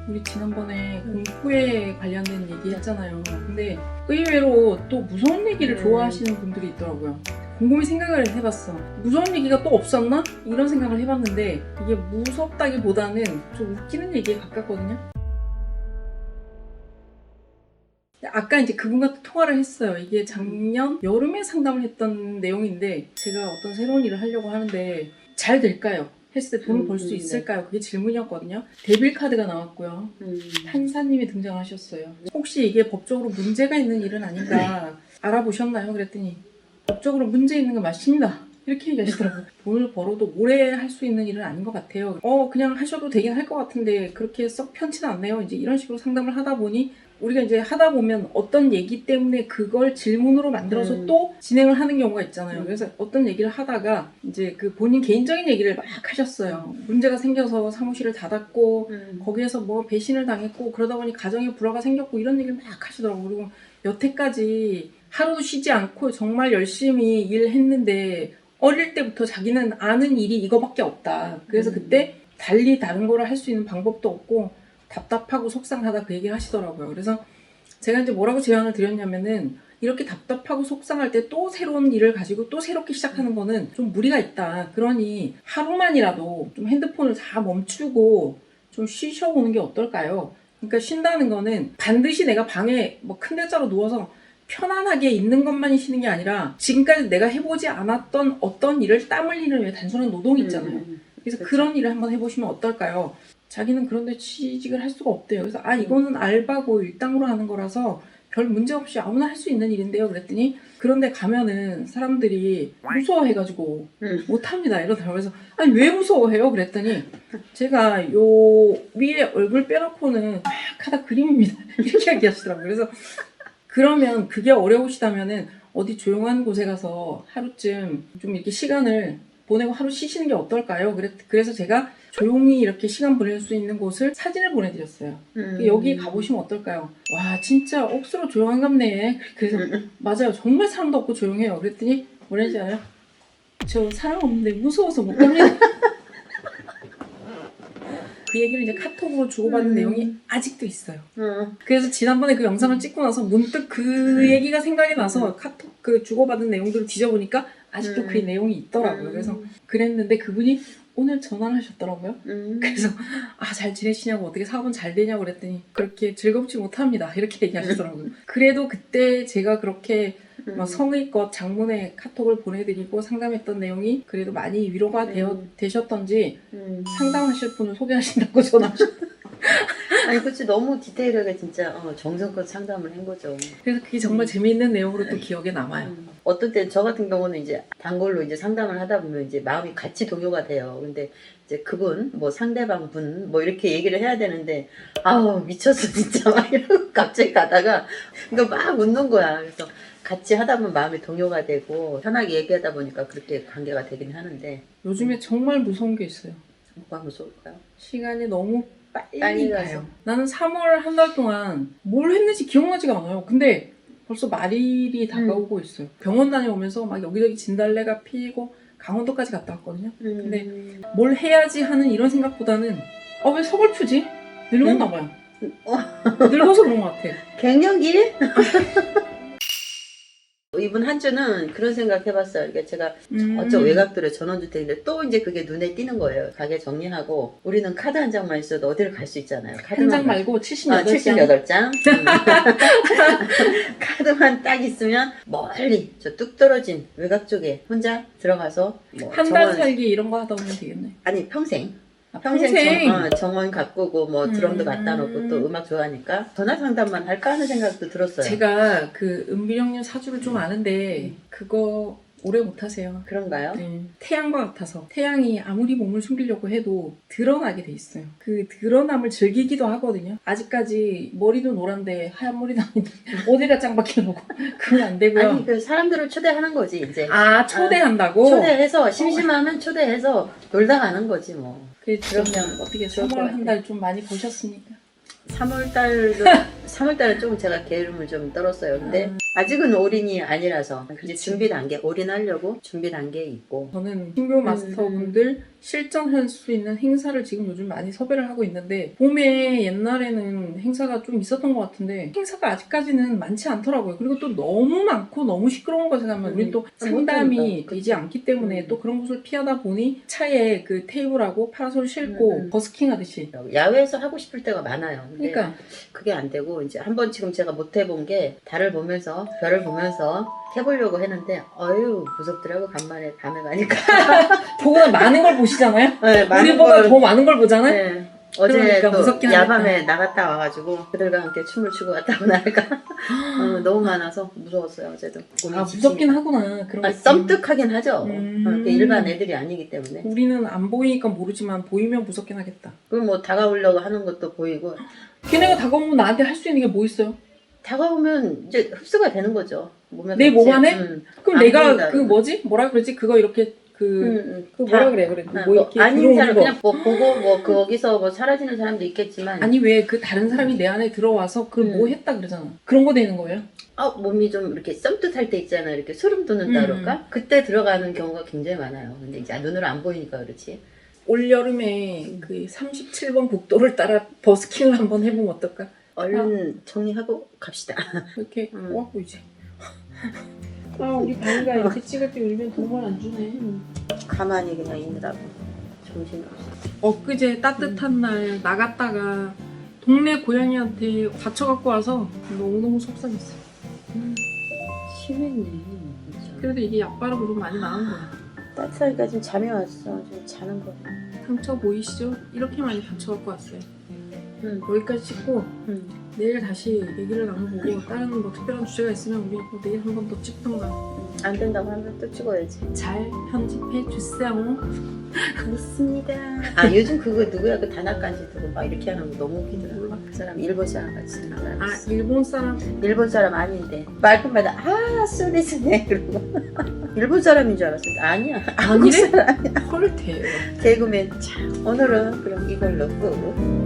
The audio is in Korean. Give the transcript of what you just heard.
우리 지난번에 공포에 관련된 얘기 했잖아요. 근데 의외로 또 무서운 얘기를 좋아하시는 분들이 있더라고요. 곰곰이 생각을 해봤어. 무서운 얘기가 또 없었나? 이런 생각을 해봤는데 이게 무섭다기보다는 좀 웃기는 얘기에 가깝거든요. 아까 이제 그분과 또 통화를 했어요. 이게 작년 여름에 상담을 했던 내용인데 제가 어떤 새로운 일을 하려고 하는데 잘 될까요? 했을 때 돈을 벌 수 있을까요? 그게 질문이었거든요. 데빌 카드가 나왔고요. 판사님이 등장하셨어요. 혹시 이게 법적으로 문제가 있는 일은 아닌가 알아보셨나요? 그랬더니 법적으로 문제 있는 거 맞습니다. 이렇게 얘기하시더라고요. 돈을 벌어도 오래 할 수 있는 일은 아닌 것 같아요. 그냥 하셔도 되긴 할 것 같은데 그렇게 썩 편치는 않네요. 이제 이런 식으로 상담을 하다 보니 우리가 이제 하다 보면 어떤 얘기 때문에 그걸 질문으로 만들어서 또 진행을 하는 경우가 있잖아요. 그래서 어떤 얘기를 하다가 이제 그 본인 개인적인 얘기를 막 하셨어요. 문제가 생겨서 사무실을 닫았고 거기에서 뭐 배신을 당했고 그러다 보니 가정에 불화가 생겼고 이런 얘기를 막 하시더라고요. 그리고 여태까지 하루도 쉬지 않고 정말 열심히 일했는데 어릴 때부터 자기는 아는 일이 이거밖에 없다. 그래서 그때 달리 다른 거를 할 수 있는 방법도 없고 답답하고 속상하다 그 얘기를 하시더라고요. 그래서 제가 이제 뭐라고 제안을 드렸냐면은 이렇게 답답하고 속상할 때 또 새로운 일을 가지고 또 새롭게 시작하는 거는 좀 무리가 있다. 그러니 하루만이라도 좀 핸드폰을 다 멈추고 좀 쉬셔보는 게 어떨까요? 그러니까 쉰다는 거는 반드시 내가 방에 뭐 큰 대자로 누워서 편안하게 있는 것만이 쉬는 게 아니라 지금까지 내가 해보지 않았던 어떤 일을 땀 흘리는 왜 단순한 노동이 있잖아요. 그래서 그런 일을 한번 해보시면 어떨까요? 자기는 그런데 취직을 할 수가 없대요. 그래서 이거는 알바고 일당으로 하는 거라서 별 문제 없이 아무나 할 수 있는 일인데요. 그랬더니 그런데 가면은 사람들이 무서워해가지고 못합니다 이러더라고요. 그래서 아니 왜 무서워해요? 그랬더니 제가 요 위에 얼굴 빼놓고는 막 하다 그림입니다. 이렇게 얘기하시더라고요. 그래서 그러면 그게 어려우시다면은 어디 조용한 곳에 가서 하루쯤 좀 이렇게 시간을 보내고 하루 쉬시는 게 어떨까요? 그래서 제가 조용히 이렇게 시간 보낼 수 있는 곳을 사진을 보내드렸어요. 여기 가보시면 어떨까요? 와 진짜 억수로 조용한갑네. 그래서 맞아요. 정말 사람도 없고 조용해요. 그랬더니 뭐라는지 알아요? 저 사람 없는데 무서워서 못 갑니다. 그 얘기를 이제 카톡으로 주고받은 내용이 아직도 있어요. 그래서 지난번에 그 영상을 찍고 나서 문득 그 얘기가 생각이 나서 카톡 그 주고받은 내용들을 뒤져보니까 아직도 그 내용이 있더라고요. 그래서 그랬는데 그분이 오늘 전화를 하셨더라고요. 그래서 잘 지내시냐고 어떻게 사업은 잘 되냐고 그랬더니 그렇게 즐겁지 못합니다. 이렇게 얘기하시더라고요. 그래도 그때 제가 그렇게 성의껏 장문의 카톡을 보내드리고 상담했던 내용이 그래도 많이 위로가 되셨던지 상담하실 분을 소개하신다고 전화하셨어요. 아니 그치 너무 디테일하게 진짜 정성껏 상담을 한 거죠. 그래서 그게 정말 재미있는 내용으로 또 기억에 남아요. 어떤 때 저 같은 경우는 이제 단골로 이제 상담을 하다 보면 이제 마음이 같이 동요가 돼요. 근데 이제 그분 뭐 상대방 분 뭐 이렇게 얘기를 해야 되는데 아우 미쳤어 진짜 막 이러고 갑자기 가다가 그러니까 막 웃는 거야. 그래서 같이 하다 보면 마음이 동요가 되고 편하게 얘기하다 보니까 그렇게 관계가 되긴 하는데 요즘에 정말 무서운 게 있어요. 뭐가 무서울까요? 시간이 너무 빨리 빨리 가서. 가요. 나는 3월 한 달 동안 뭘 했는지 기억나지가 않아요. 근데 벌써 말일이 다가오고 있어요. 병원 다녀오면서 막 여기저기 진달래가 피고 강원도까지 갔다 왔거든요. 근데 뭘 해야지 하는 이런 생각보다는 왜 서글프지? 늙었나 봐요. 늙어서 그런 것 같아. 갱년기? 이번 한 주는 그런 생각 해봤어요. 그러니까 제가 저쪽 외곽들의 전원주택인데 또 이제 그게 눈에 띄는 거예요. 가게 정리하고 우리는 카드 한 장만 있어도 어디를 갈 수 있잖아요. 한 장 말고 78장. 78장. 카드만 딱 있으면 멀리 저 뚝 떨어진 외곽 쪽에 혼자 들어가서 뭐 한 달 살기 이런 거 하다 보면 되겠네. 아니 평생. 평생. 정원 가꾸고 뭐 드럼도 갖다 놓고 또 음악 좋아하니까 전화 상담만 할까 하는 생각도 들었어요. 제가 그 은비령님 사주를 좀 아는데 그거 오래 못하세요. 그런가요? 네. 태양과 같아서 태양이 아무리 몸을 숨기려고 해도 드러나게 돼 있어요. 그 드러남을 즐기기도 하거든요. 아직까지 머리도 노란데 하얀 머리도 아닌데 어디가 짱박혀 놓고 그건 안 되고요. 아니 그 사람들을 초대하는 거지 이제. 초대한다고? 초대해서 심심하면 초대해서 놀다 가는 거지 뭐. 그러면 어떻게 3월 한 달 좀 많이 보셨습니까? 3월달은 조금 제가 게으름을 좀 떨었어요. 근데 아직은 올인이 아니라서 이제 준비 단계, 올인하려고 준비 단계에 있고. 저는 신규 마스터분들 실전할 수 있는 행사를 지금 요즘 많이 섭외를 하고 있는데 봄에 옛날에는 행사가 좀 있었던 것 같은데 행사가 아직까지는 많지 않더라고요. 그리고 또 너무 많고 너무 시끄러운 거 생각하면 우리 또 상담이 못하니까. 되지 않기 때문에 또 그런 곳을 피하다 보니 차에 그 테이블하고 파라솔 싣고 버스킹 하듯이. 야외에서 하고 싶을 때가 많아요. 근데 그러니까 그게 안 되고 이제 한번 지금 제가 못 해본 게 달을 보면서 별을 보면서 해보려고 했는데 어휴 무섭더라고. 간만에 밤에 가니까. 보다 많은 걸 보시잖아요. 네, 많은 우리보다 걸- 더 많은 걸 보잖아요. 네. 어제 그러니까 또 무섭긴 야밤에 나갔다 와가지고 그들과 함께 춤을 추고 왔다 오니까 너무 많아서 무서웠어요. 어제도. 아 무섭긴 하구나. 그런 거. 썸뜩하긴 하죠. 음. 일반 애들이 아니기 때문에. 우리는 안 보이니까 모르지만 보이면 무섭긴 하겠다. 그리고 뭐 다가오려고 하는 것도 보이고 걔네가 다가오면 나한테 할 수 있는 게 뭐 있어요? 다가오면 이제 흡수가 되는 거죠. 몸에 내 몸 안에? 그럼 안 내가 보인다, 그 뭐지? 뭐라 그러지? 그거 이렇게 그 뭐라 그래? 그래. 뭐 뭐 이렇게 아닌 들어오는 사람 거. 그냥 뭐 보고 뭐 거기서 뭐 사라지는 사람도 있겠지만 아니 왜 그 다른 사람이 내 안에 들어와서 그걸 뭐 했다 그러잖아. 그런 거 되는 거예요? 몸이 좀 이렇게 썸뜻할 때 있잖아요. 이렇게 소름 돋는다 그럴까? 그때 들어가는 경우가 굉장히 많아요. 근데 이제 눈으로 안 보이니까 그렇지. 올 여름에 그 37번 국도를 따라 버스킹을 한번 해보면 어떨까? 얼른 정리하고 갑시다. 이렇게 와 보이지? 아 우리 방이가 이렇게 찍을 때 울면 돈을 안 주네. 가만히 그냥 있느라고 정신없이. 엊그제 따뜻한 날 나갔다가 동네 고양이한테 다쳐갖고 와서 너무너무 속상했어. 심했네 진짜. 그래도 이게 약 바르고 좀 많이 나은 거야. 따뜻하니까 지금 잠이 왔어. 좀 자는 거야. 상처 보이시죠? 이렇게 많이 다쳐갖고 왔어요. 여기까지 찍고 내일 다시 얘기를 나눠보고 다른 뭐 특별한 주제가 있으면 우리 뭐 내일 한 번 더 찍던가. 안 된다고 하면 또 찍어야지. 잘 편집해 주세요. 믿습니다. 아 요즘 그거 누구야? 그 단아까지 두고 막 이렇게 하는 거 너무 웃기더라. 몰라. 그 사람 일본 사람 같이 생긴 사람 아 있어. 일본 사람 일본 사람 아닌데 말끝마다 쏘리스네 그러고 일본 사람인 줄 알았는데 아니야. 한국 아니래? 사람. 헐 대박. 개그맨. 자 오늘은 그럼 이걸로 끄고